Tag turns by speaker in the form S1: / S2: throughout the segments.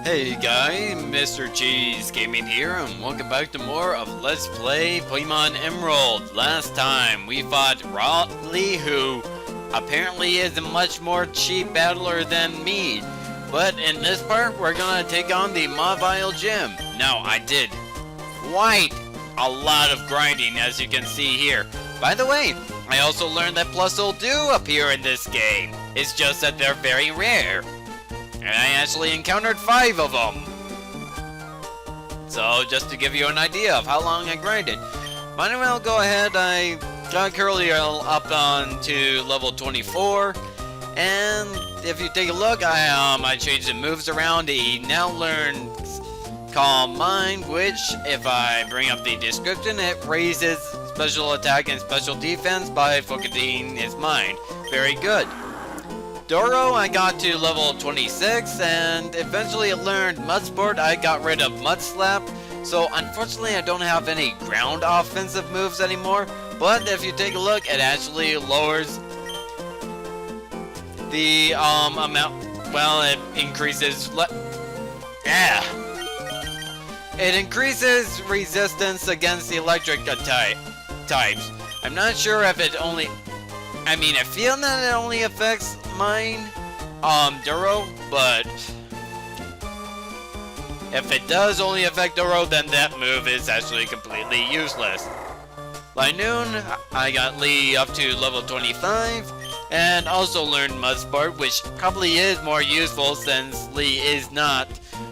S1: Hey guys, Mr. Cheese Gaming here, and welcome back to more of Let's Play Pokemon Emerald. Last time we fought Raleigh, who apparently is a much more cheap battler than me. But in this part, we're gonna take on the Mobile Gym. Now, I did quite a lot of grinding, as you can see here. By the way, I also learned that Plusle do appear in this game. It's just that they're very rare. And I actually encountered 5 of them. So, just to give you an idea of how long I grinded. Might as well go ahead, I got Curliel up on to level 24. And if you take a look, I changed the moves around. He now learns Calm Mind, which, if I bring up the description, it raises special attack and special defense by focusing his mind. Very good. Doro, I got to level 26, and eventually it learned Mud Sport. I got rid of Mud Slap, so unfortunately I don't have any ground offensive moves anymore. But if you take a look, it actually lowers the amount. Well, it increases. It increases resistance against the electric types. I'm not sure if it only. I mean, I feel that it only affects mine, Duro, but if it does only affect Duro, then that move is actually completely useless. By noon, I got Lee up to level 25, and also learned Mudsport, which probably is more useful since Lee is not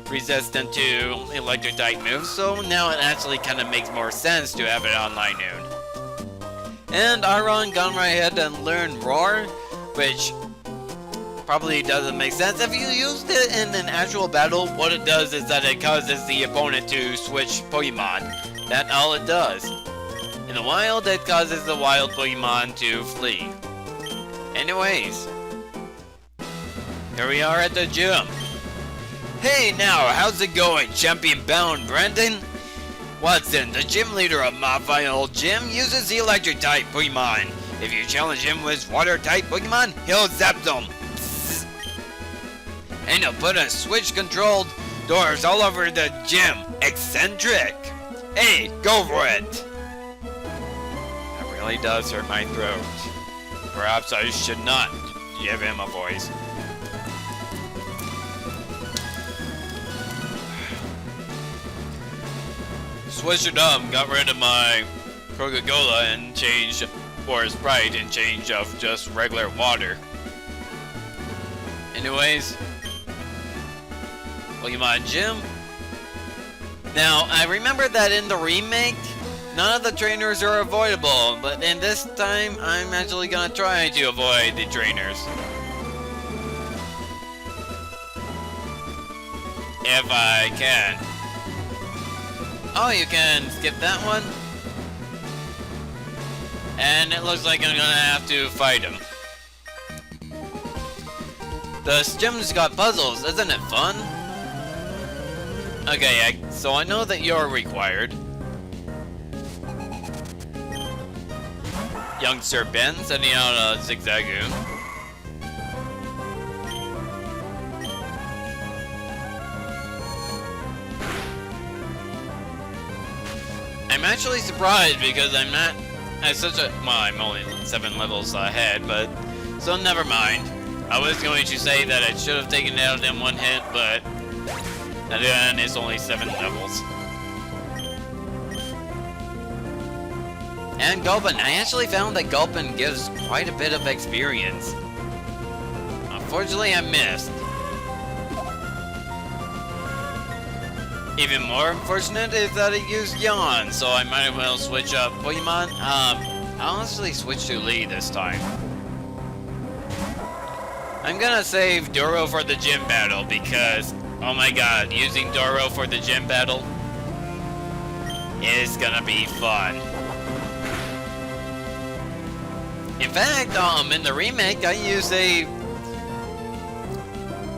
S1: resistant to electric type moves, so now it actually kind of makes more sense to have it on By noon. And Iron gone right ahead and learned Roar, which probably doesn't make sense. If you used it in an actual battle, what it does is that it causes the opponent to switch Pokemon. That's all it does. In the wild, it causes the wild Pokemon to flee. Anyways, here we are at the gym. Hey now, how's it going, Champion Bound Brandon? Watson, the gym leader of Mobile Gym, uses the electric type Pokemon. If you challenge him with water type Pokemon, he'll zap them. Psst. And he'll put a switch controlled doors all over the gym. Eccentric. Hey, go for it. That really does hurt my throat. Perhaps I should not give him a voice. Switched it up, got rid of my Coca-Cola and changed, or Sprite, and change of just regular water. Anyways, Pokemon Gym. Now, I remember that in the remake, none of the trainers are avoidable, but in this time, I'm actually gonna try to avoid the trainers. If I can. Oh, you can skip that one. And it looks like I'm gonna have to fight him. The gym's got puzzles, isn't it fun? Okay, so I know that you're required. Youngster Ben sending out a Zigzagoon. I'm actually surprised because I'm not at such a... Well, I'm only 7 levels ahead, but... So never mind. I was going to say that I should have taken it out in one hit, but... Then it's only 7 levels. And Gulpin. I actually found that Gulpin gives quite a bit of experience. Unfortunately, I missed. Even more unfortunate is that it used Yawn, so I might as well switch up Pokemon. I'll actually switch to Lee this time. I'm gonna save Doro for the gym battle because, oh my god, using Doro for the gym battle is gonna be fun. In fact, in the remake, I used a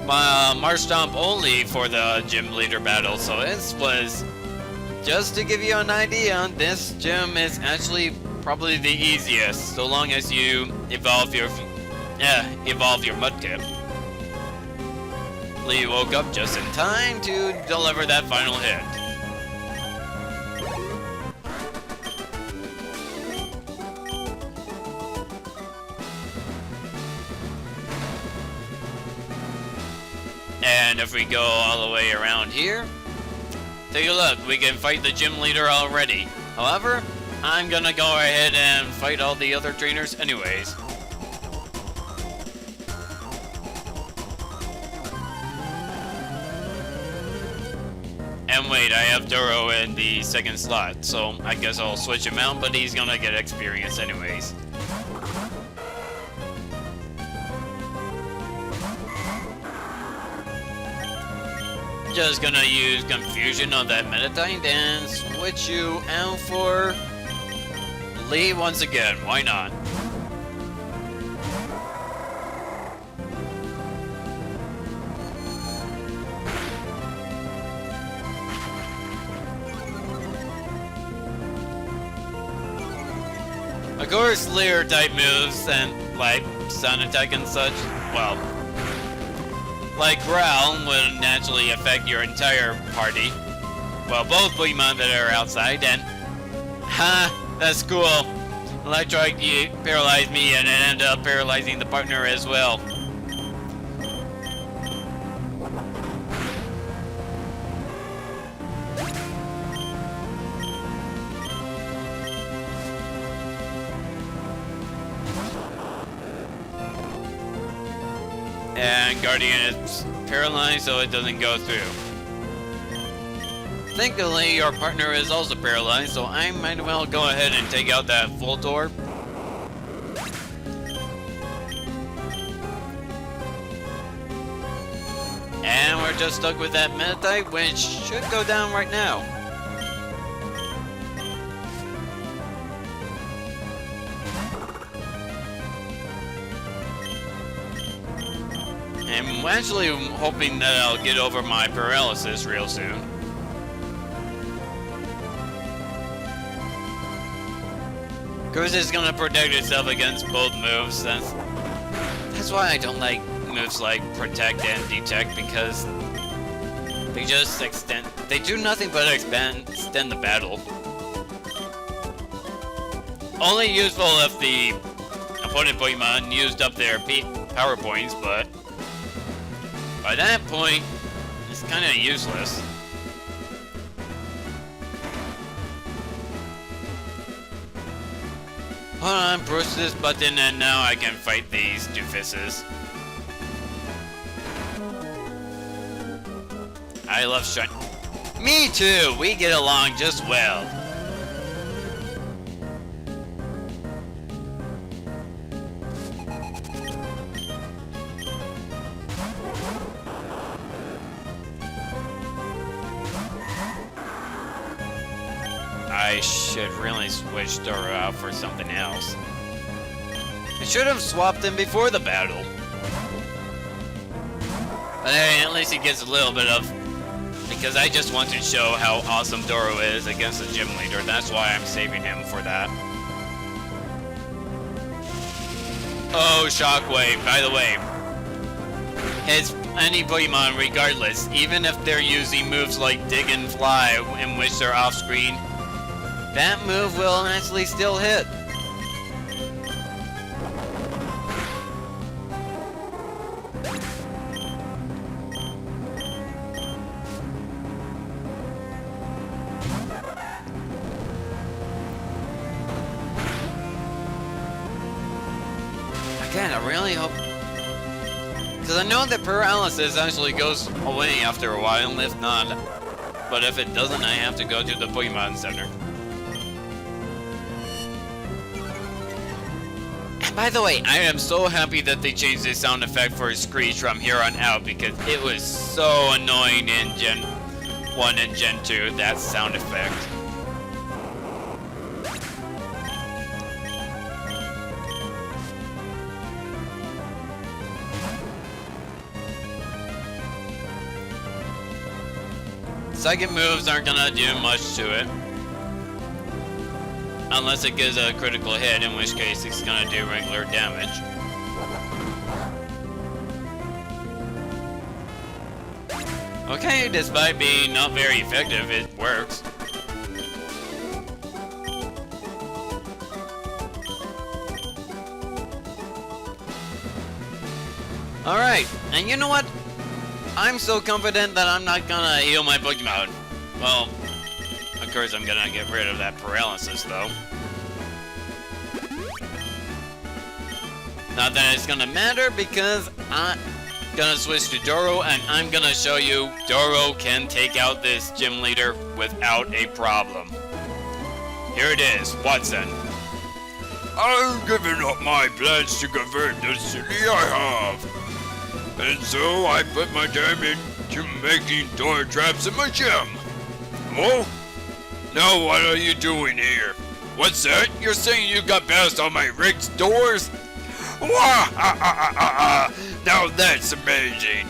S1: Marshtomp only for the gym leader battle, so this was just to give you an idea. This gym is actually probably the easiest, so long as you evolve your Mudkip. Lee woke up just in time to deliver that final hit. And if we go all the way around here, take a look, we can fight the gym leader already. However, I'm gonna go ahead and fight all the other trainers anyways. And wait, I have Duro in the second slot, so I guess I'll switch him out, but he's gonna get experience anyways. Just gonna use Confusion on that Meditite and switch you out for Lee once again. Why not? Of course, Leer type moves and like Sun Attack and such, well, like Growl would naturally affect your entire party. Well, both Pokemon that are outside, and that's cool. Electrike paralyzed me and it ended up paralyzing the partner as well. And Guardian is paralyzed, so it doesn't go through. Thankfully, your partner is also paralyzed, so I might as well go ahead and take out that Voltorb. And we're just stuck with that Meditite, which should go down right now. I'm actually hoping that I'll get over my paralysis real soon. Cause it's gonna protect itself against both moves. That's why I don't like moves like Protect and Detect, because they just they do nothing but extend the battle. Only useful if the opponent Pokemon used up their power points, but by that point, it's kind of useless. Hold on, push this button and now I can fight these doofuses. I love shine. Me too! We get along just well. I should really switch Doro out for something else. I should have swapped him before the battle. But hey, at least he gets a little bit of... Because I just want to show how awesome Doro is against the gym leader. That's why I'm saving him for that. Oh, Shockwave, by the way. Hits any Pokemon regardless, even if they're using moves like Dig and Fly, in which they're off-screen. That move will actually still hit. Again, I really hope... Because I know that paralysis actually goes away after a while, if not. But if it doesn't, I have to go to the Pokemon Center. By the way, I am so happy that they changed the sound effect for Screech from here on out, because it was so annoying in Gen 1 and Gen 2, that sound effect. Second moves aren't gonna do much to it. Unless it gives a critical hit, in which case it's gonna do regular damage. Okay, despite being not very effective, it works. Alright, and you know what? I'm so confident that I'm not gonna heal my Pokemon. Well, of course I'm gonna get rid of that paralysis though. Not that it's gonna matter because I'm gonna switch to Doro and I'm gonna show you Doro can take out this gym leader without a problem. Here it is, Watson.
S2: I've given up my plans to convert the city I have. And so I put my time into making door traps in my gym. Oh? Now what are you doing here? What's that? You're saying you got past all my rigged doors? Wah! Now that's amazing.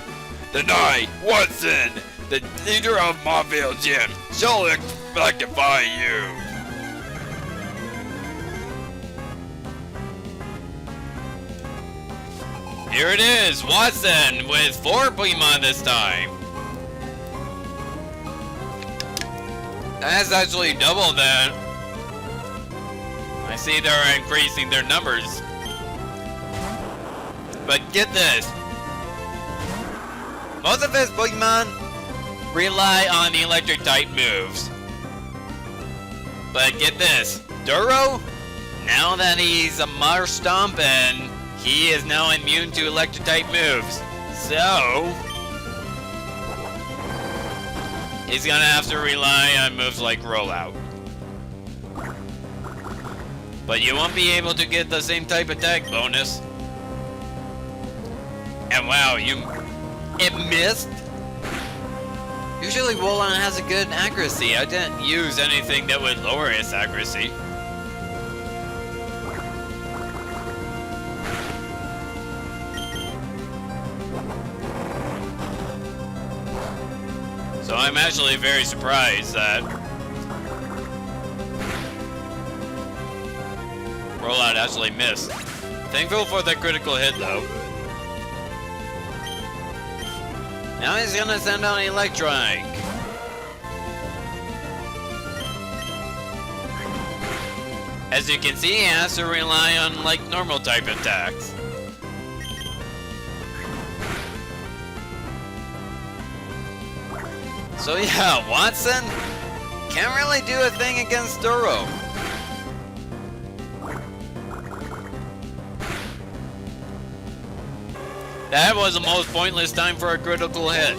S2: Then I, Watson, the leader of Mauville Gym, shall electrify you.
S1: Here it is, Watson, with 4 Pokemon this time. That's actually double that. I see they're increasing their numbers. But get this. Most of his Pokemon rely on electric type moves. But get this. Duro, now that he's a Marsh Stomp and he is now immune to electric type moves. So he's gonna have to rely on moves like Rollout. But you won't be able to get the same type attack bonus. And wow, it missed? Usually Wolon has a good accuracy. I didn't use anything that would lower its accuracy. So I'm actually very surprised that Rollout actually missed. Thankful for the critical hit though. Now he's gonna send out Electrike. As you can see, he has to rely on like normal type attacks. So yeah, Watson can't really do a thing against Duro. That was the most pointless time for a critical hit.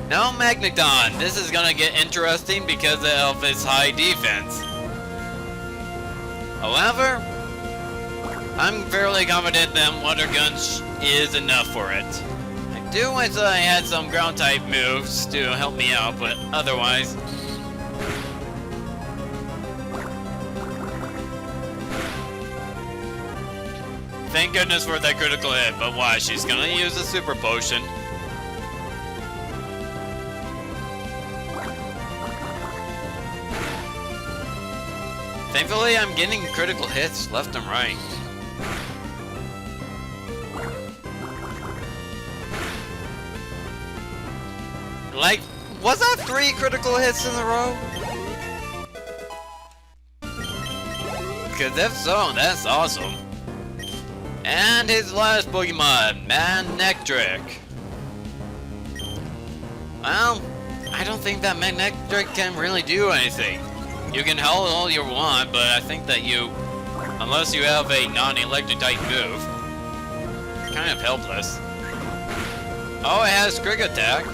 S1: Now Magneton, this is gonna get interesting because of its high defense. However, I'm fairly confident that Water Gun is enough for it. I do wish that I had some ground type moves to help me out, but otherwise. Thank goodness for that critical hit, but why? She's gonna use a super potion. Thankfully, I'm getting critical hits left and right. Like, was that 3 critical hits in a row? Because if so, that's awesome. And his last Pokemon, Manectric. Well, I don't think that Manectric can really do anything. You can howl all you want, but I think that unless you have a non-electric type move, you're kind of helpless. Oh, it has Quick Attack.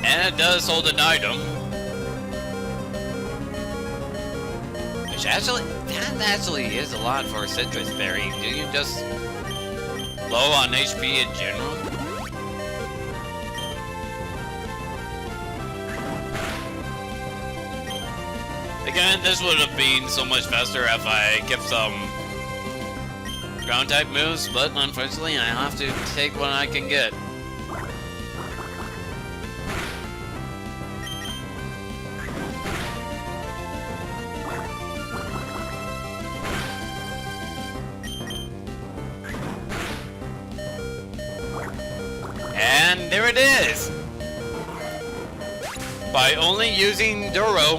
S1: And it does hold an item. Which that actually is a lot for a Citrus Berry. Do you just low on HP in general? Again, this would have been so much faster if I kept some ground type moves, but unfortunately I have to take what I can get. there it is! By only using Duro,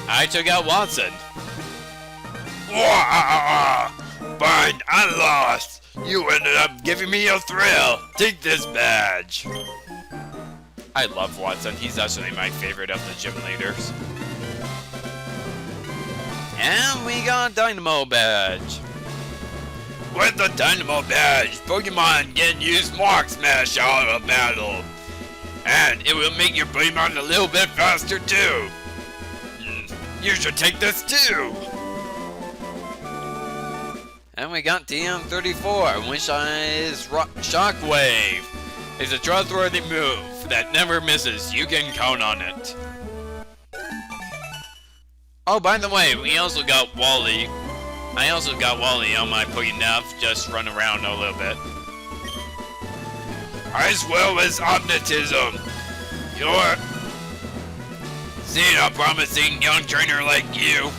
S1: I took out Watson.
S2: Wah! Fine, I lost. You ended up giving me a thrill. Take this badge.
S1: I love Watson. He's actually my favorite of the gym leaders. And we got Dynamo Badge.
S2: With the Dynamo Badge, Pokemon can use Mark Smash out of battle. And it will make your Pokemon a little bit faster too. You should take this too.
S1: And we got TM34, which is Shockwave. It's a trustworthy move that never misses. You can count on it. Oh, by the way, we also got Wally. I also got Wally on my Pokédev, just run around a little bit.
S2: As well as Omnitism. You're seeing a promising young trainer like you.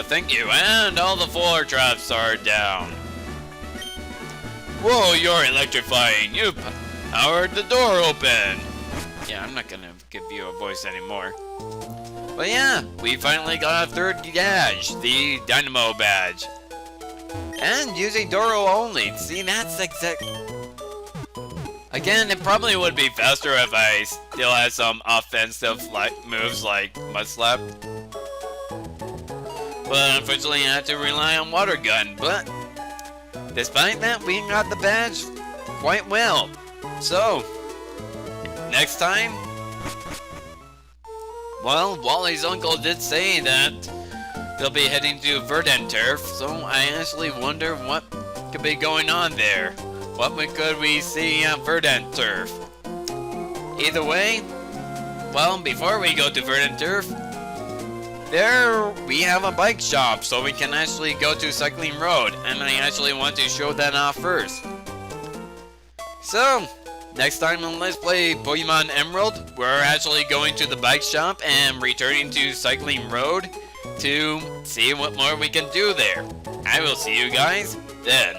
S1: Thank you, and all the floor traps are down. Whoa, you're electrifying. You powered the door open. Yeah, I'm not gonna give you a voice anymore. But yeah, we finally got a third badge, the Dynamo Badge. And using Doro only. See, that's exact. Again, it probably would be faster if I still had some offensive moves like Mud Slap. But unfortunately, I had to rely on Water Gun. But despite that, we got the badge quite well. So, next time, well, Wally's uncle did say that they'll be heading to Verdant Turf, so I actually wonder what could be going on there. What could we see at Verdant Turf? Either way, well, before we go to Verdant Turf, there we have a bike shop, so we can actually go to Cycling Road, and I actually want to show that off first. So, next time on Let's Play Pokemon Emerald, we're actually going to the bike shop and returning to Cycling Road to see what more we can do there. I will see you guys then.